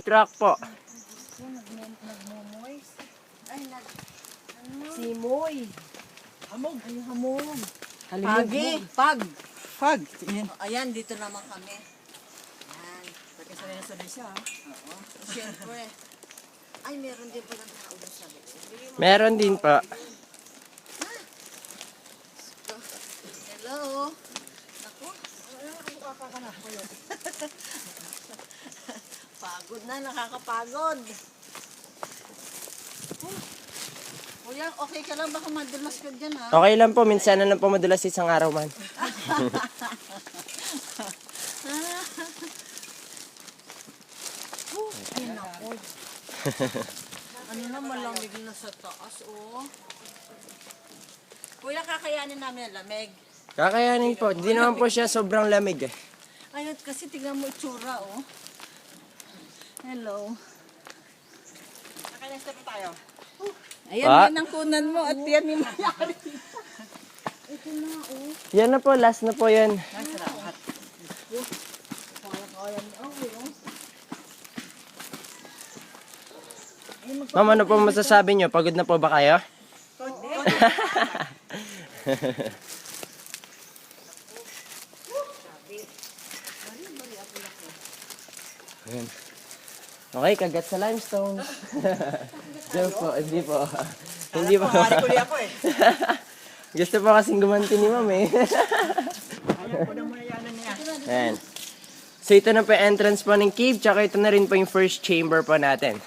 Truck po. Nagmumoy. Ay, simoy. Hamog. Ay, hamog. Pagi. Pag. Fag. Yan. Ayan, dito naman kami. Ayan. Pagkasanay-sanay siya. Oo. Siyempre. Ay, meron din palang tao doon sa loob. Meron din po. Hello. Naku. Pagod na, nakakapagod. Kuya, okay ka lang? Baka madulas ka dyan, ha? Okay lang po, minsan na lang po madulas isang araw man. Ay, naku. Ano na, malamig na sa taas, oh. Kuya, kakayanin namin ang lamig. Kakayanin po, hindi naman po siya sobrang lamig eh. Ayun, kasi tingnan mo itsura, oh. Hello. Nakalesta pa tayo. Ayan, Ah. yan ang kunan mo at yan yung mayari. Ito na, oh. Yan na po, last na po yan. Masarapat. Kaya ni okay, oh. Ma'am, ano po masasabi nyo? Pagod na po ba kayo? Ayan. Okay, kagat sa limestone. Joke po, hindi po. Hindi po. Kuli ako eh. Gusto po kasing gumanti ni ma'am eh. Ayaw ko na muna yanan niya. Ayan. So ito na po yung entrance po ng cave, tsaka ito na rin po yung first chamber po natin.